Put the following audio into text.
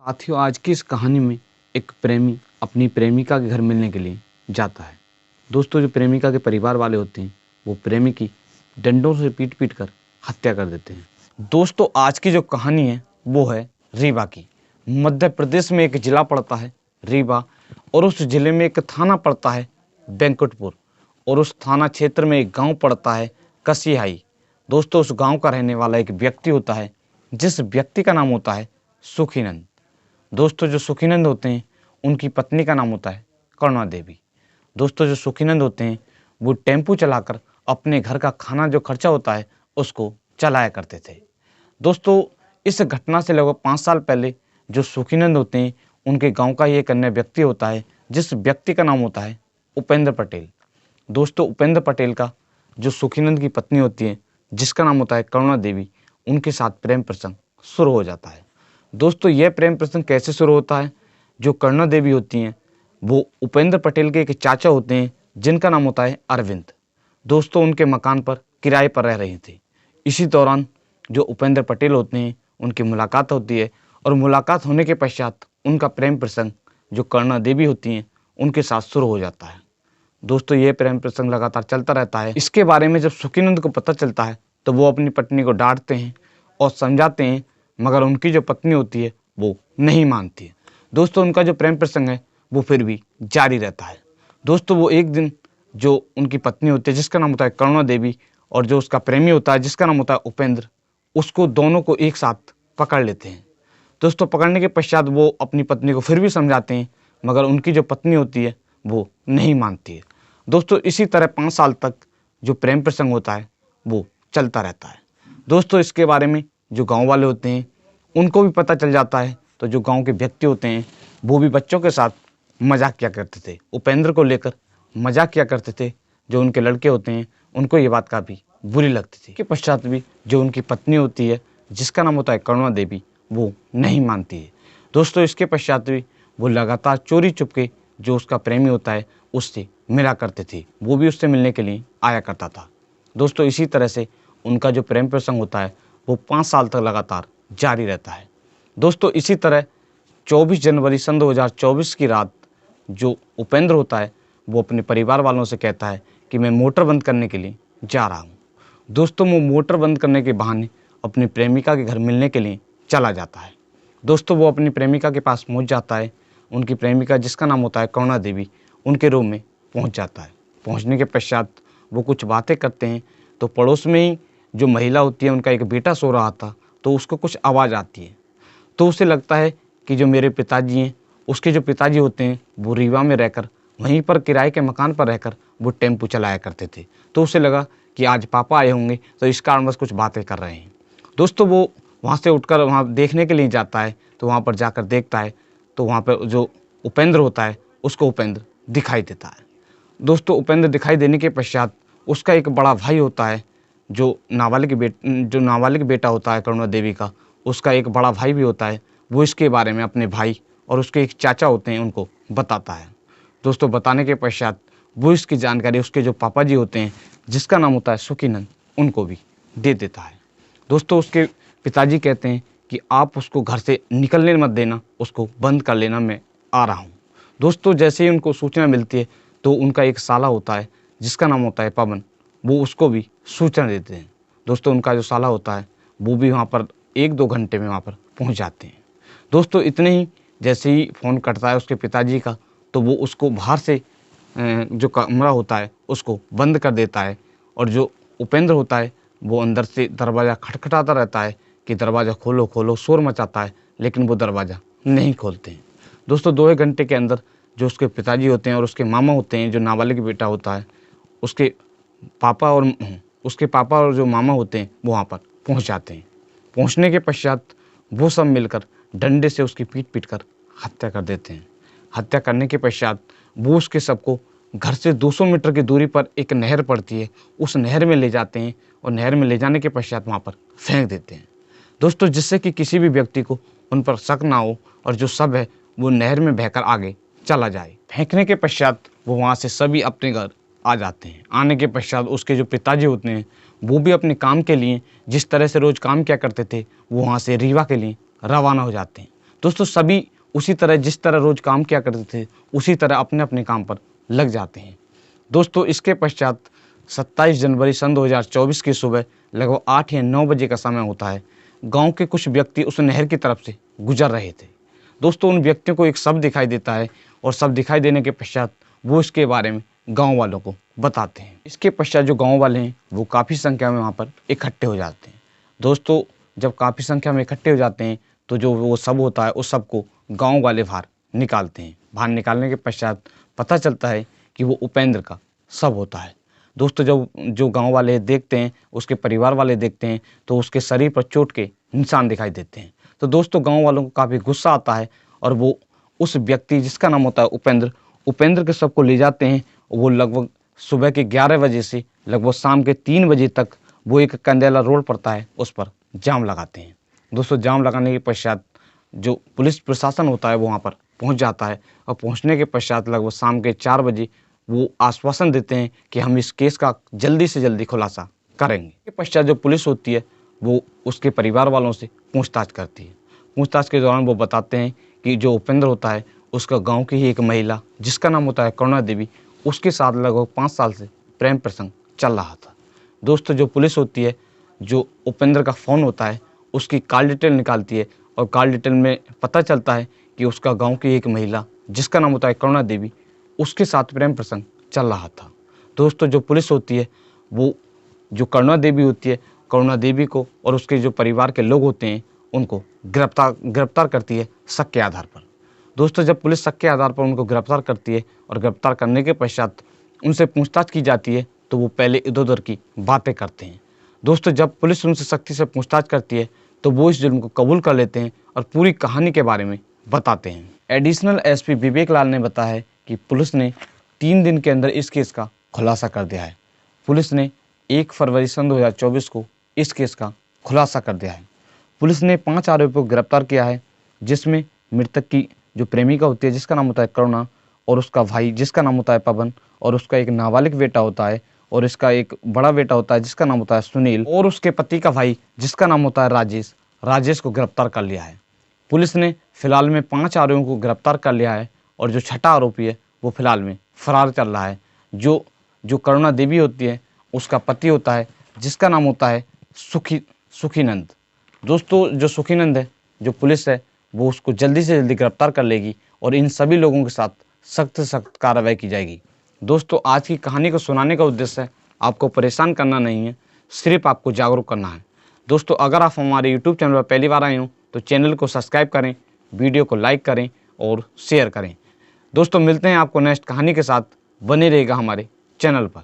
साथियों, आज की इस कहानी में एक प्रेमी अपनी प्रेमिका के घर मिलने के लिए जाता है। दोस्तों, जो प्रेमिका के परिवार वाले होते हैं वो प्रेमी की डंडों से पीट पीट कर हत्या कर देते हैं। दोस्तों, आज की जो कहानी है वो है रीवा की। मध्य प्रदेश में एक जिला पड़ता है रीवा, और उस जिले में एक थाना पड़ता है वेंकटपुर, और उस थाना क्षेत्र में एक गांव पड़ता है कसिहाई। दोस्तों, उस गांव का रहने वाला एक व्यक्ति होता है, जिस व्यक्ति का नाम होता है सुखीनंद। दोस्तों, जो सुखीनंद होते हैं उनकी पत्नी का नाम होता है करुणा देवी। दोस्तों, जो सुखीनंद होते हैं वो टेम्पू चलाकर अपने घर का खाना जो खर्चा होता है उसको चलाया करते थे। दोस्तों, इस घटना से लगभग 5 साल पहले जो सुखीनंद होते हैं उनके गांव का ही एक अन्य व्यक्ति होता है, जिस व्यक्ति का नाम होता है उपेंद्र पटेल। दोस्तों, उपेंद्र पटेल का जो सुखीनंद की पत्नी होती है जिसका नाम होता है करुणा देवी, उनके साथ प्रेम प्रसंग शुरू हो जाता है। दोस्तों, यह प्रेम प्रसंग कैसे शुरू होता है? जो करुणा देवी होती हैं वो उपेंद्र पटेल के एक चाचा होते हैं जिनका नाम होता है अरविंद। दोस्तों, उनके मकान पर किराए पर रह रहे थे। इसी दौरान जो उपेंद्र पटेल होते हैं उनकी मुलाकात होती है, और मुलाकात होने के पश्चात उनका प्रेम प्रसंग जो करुणा देवी होती हैं उनके साथ शुरू हो जाता है। दोस्तों, ये प्रेम प्रसंग लगातार चलता रहता है। इसके बारे में जब सुखीनंद को पता चलता है तो वो अपनी पत्नी को डांटते हैं और समझाते हैं, मगर उनकी जो पत्नी होती है वो नहीं मानती है। दोस्तों, उनका जो प्रेम प्रसंग है वो फिर भी जारी रहता है। दोस्तों, वो एक दिन जो उनकी पत्नी होती है जिसका नाम होता है करुणा देवी, और जो उसका प्रेमी होता है जिसका नाम होता है उपेंद्र, उसको दोनों को एक साथ पकड़ लेते हैं। दोस्तों, पकड़ने के पश्चात वो अपनी पत्नी को फिर भी समझाते हैं, मगर उनकी जो पत्नी होती है वो नहीं मानती है। दोस्तों, इसी तरह 5 साल तक जो प्रेम प्रसंग होता है वो चलता रहता है। दोस्तों, इसके बारे में जो गांव वाले होते हैं उनको भी पता चल जाता है, तो जो गांव के व्यक्ति होते हैं वो भी बच्चों के साथ मजाक किया करते थे, उपेंद्र को लेकर मजाक किया करते थे। जो उनके लड़के होते हैं उनको ये बात काफ़ी बुरी लगती थी। के पश्चात भी जो उनकी पत्नी होती है जिसका नाम होता है करुणा देवी, वो नहीं मानती है। दोस्तों, इसके पश्चात भी वो लगातार चोरी चुपके जो उसका प्रेमी होता है उससे मिला करते थे, वो भी उससे मिलने के लिए आया करता था। दोस्तों, इसी तरह से उनका जो प्रेम प्रसंग होता है वो 5 साल तक लगातार जारी रहता है। दोस्तों, इसी तरह 24 जनवरी सन 2024 की रात जो उपेंद्र होता है वो अपने परिवार वालों से कहता है कि मैं मोटर बंद करने के लिए जा रहा हूँ। दोस्तों, वो मोटर बंद करने के बहाने अपनी प्रेमिका के घर मिलने के लिए चला जाता है। दोस्तों, वो अपनी प्रेमिका के पास पहुँच जाता है। उनकी प्रेमिका जिसका नाम होता है करुणा देवी, उनके रूम में पहुँच जाता है। पहुँचने के पश्चात वो कुछ बातें करते हैं, तो पड़ोस में ही जो महिला होती है उनका एक बेटा सो रहा था, तो उसको कुछ आवाज़ आती है। तो उसे लगता है कि जो मेरे पिताजी हैं, उसके जो पिताजी होते हैं वो रीवा में रहकर वहीं पर किराए के मकान पर रहकर वो टेम्पू चलाया करते थे। तो उसे लगा कि आज पापा आए होंगे तो इस कारण बस कुछ बातें कर रहे हैं। दोस्तों, वो वहाँ से उठकर वहाँ देखने के लिए जाता है, तो वहाँ पर जाकर देखता है तो वहाँ पर जो उपेंद्र होता है उसको उपेंद्र दिखाई देता है। दोस्तों, उपेंद्र दिखाई देने के पश्चात उसका एक बड़ा भाई होता है जो नाबालिग बेटा होता है करुणा देवी का, उसका एक बड़ा भाई भी होता है। वो इसके बारे में अपने भाई और उसके एक चाचा होते हैं उनको बताता है। दोस्तों, बताने के पश्चात वो इसकी जानकारी उसके जो पापा जी होते हैं जिसका नाम होता है सुखीनंद, उनको भी दे देता है। दोस्तों, उसके पिताजी कहते हैं कि आप उसको घर से निकलने मत देना, उसको बंद कर लेना, मैं आ रहा हूँ। दोस्तों, जैसे ही उनको सूचना मिलती है तो उनका एक साला होता है जिसका नाम होता है पवन, वो उसको भी सूचना देते हैं। दोस्तों, उनका जो साला होता है वो भी वहाँ पर 1-2 घंटे में वहाँ पर पहुँच जाते हैं। दोस्तों, इतने ही जैसे ही फ़ोन कटता है उसके पिताजी का, तो वो उसको बाहर से जो कमरा होता है उसको बंद कर देता है, और जो उपेंद्र होता है वो अंदर से दरवाज़ा खटखटाता रहता है कि दरवाज़ा खोलो खोलो, शोर मचाता है, लेकिन वो दरवाज़ा नहीं खोलते हैं। दोस्तों, 2 घंटे के अंदर जो उसके पिताजी होते हैं और उसके मामा होते हैं, जो नाबालिग बेटा होता है, उसके पापा और जो मामा होते हैं वो वहाँ पर पहुँच जाते हैं। पहुँचने के पश्चात वो सब मिलकर डंडे से उसकी पीट पीट कर हत्या कर देते हैं। हत्या करने के पश्चात वो उसके शव को घर से 200 मीटर की दूरी पर एक नहर पड़ती है, उस नहर में ले जाते हैं, और नहर में ले जाने के पश्चात वहाँ पर फेंक देते हैं। दोस्तों, जिससे कि किसी भी व्यक्ति को उन पर शक ना हो और जो शव है वो नहर में बहकर आगे चला जाए। फेंकने के पश्चात वो वहाँ से सभी अपने घर आ जाते हैं। आने के पश्चात उसके जो पिताजी होते हैं वो भी अपने काम के लिए जिस तरह से रोज़ काम किया करते थे वो वहाँ से रीवा के लिए रवाना हो जाते हैं। दोस्तों सभी उसी तरह जिस तरह रोज़ काम किया करते थे उसी तरह अपने अपने काम पर लग जाते हैं। दोस्तों इसके पश्चात 27 जनवरी सन 2024 की सुबह लगभग 8 या 9 बजे का समय होता है। गांव के कुछ व्यक्ति उस नहर की तरफ से गुजर रहे थे। दोस्तों उन व्यक्तियों को एक शव दिखाई देता है और शव दिखाई देने के पश्चात वो इसके बारे में गांव वालों को बताते हैं। इसके पश्चात जो गांव वाले हैं वो काफ़ी संख्या में वहाँ पर इकट्ठे हो जाते हैं। दोस्तों जब काफ़ी संख्या में इकट्ठे हो जाते हैं तो जो वो शव होता है उस शव को गाँव वाले बाहर निकालते हैं। बाहर निकालने के पश्चात पता चलता है कि वो उपेंद्र का शव होता है। दोस्तों जब जो गांव वाले देखते हैं, उसके परिवार वाले देखते हैं तो उसके शरीर पर चोट के निशान दिखाई देते हैं। तो दोस्तों गांव वालों को काफ़ी गुस्सा आता है और वो उस व्यक्ति जिसका नाम होता है उपेंद्र के शव को ले जाते हैं। वो लगभग सुबह के 11 बजे से लगभग शाम के 3 बजे तक वो एक कंदेला रोड पड़ता है उस पर जाम लगाते हैं। दोस्तों जाम लगाने के पश्चात जो पुलिस प्रशासन होता है वो वहाँ पर पहुँच जाता है और पहुँचने के पश्चात लगभग शाम के 4 बजे वो आश्वासन देते हैं कि हम इस केस का जल्दी से जल्दी खुलासा करेंगे। इसके पश्चात जो पुलिस होती है वो उसके परिवार वालों से पूछताछ करती है। पूछताछ के दौरान वो बताते हैं कि जो उपेंद्र होता है उसका गांव की ही एक महिला जिसका नाम होता है करुणा देवी, उसके साथ लगभग 5 साल से प्रेम प्रसंग चल रहा था। दोस्तों जो पुलिस होती है जो उपेंद्र का फ़ोन होता है उसकी कॉल डिटेल निकालती है और कॉल डिटेल में पता चलता है कि उसका गाँव की एक महिला जिसका नाम होता है करुणा देवी, उसके साथ प्रेम प्रसंग चल रहा था। दोस्तों जो पुलिस होती है वो जो करुणा देवी होती है, करुणा देवी को और उसके जो परिवार के लोग होते हैं उनको गिरफ्तार करती है शक के आधार पर। दोस्तों जब पुलिस शक के आधार पर उनको गिरफ्तार करती है और गिरफ्तार करने के पश्चात उनसे पूछताछ की जाती है तो वो पहले इधर उधर की बातें करते हैं। दोस्तों जब पुलिस उनसे सख्ती से पूछताछ करती है तो वो इस जुर्म को कबूल कर लेते हैं और पूरी कहानी के बारे में बताते हैं। एडिशनल एसपी विवेक लाल ने बताया है कि पुलिस ने 3 दिन के अंदर इस केस का खुलासा कर दिया है। पुलिस ने 1 फरवरी सन 2024 को इस केस का खुलासा कर दिया है। पुलिस ने 5 आरोपियों को गिरफ्तार किया है जिसमें मृतक की जो प्रेमिका होती है जिसका नाम होता है करुणा और उसका भाई जिसका नाम होता है पवन और उसका एक नाबालिग बेटा होता है और इसका एक बड़ा बेटा होता है जिसका नाम होता है सुनील और उसके पति का भाई जिसका नाम होता है राजेश को गिरफ्तार कर लिया है। पुलिस ने फिलहाल में 5 आरोपियों को गिरफ्तार कर लिया है और जो छठा आरोपी है वो फिलहाल में फरार चल रहा है। जो करुणा देवी होती है उसका पति होता है जिसका नाम होता है सुखीनंद। दोस्तों जो सुखीनंद है जो पुलिस है वो उसको जल्दी से जल्दी गिरफ्तार कर लेगी और इन सभी लोगों के साथ सख्त से सख्त कार्रवाई की जाएगी। दोस्तों आज की कहानी को सुनाने का उद्देश्य है आपको परेशान करना नहीं है, सिर्फ आपको जागरूक करना है। दोस्तों अगर आप हमारे यूट्यूब चैनल पर पहली बार आए हो तो चैनल को सब्सक्राइब करें, वीडियो को लाइक करें और शेयर करें। दोस्तों मिलते हैं आपको नेक्स्ट कहानी के साथ, बने रहेगा हमारे चैनल पर।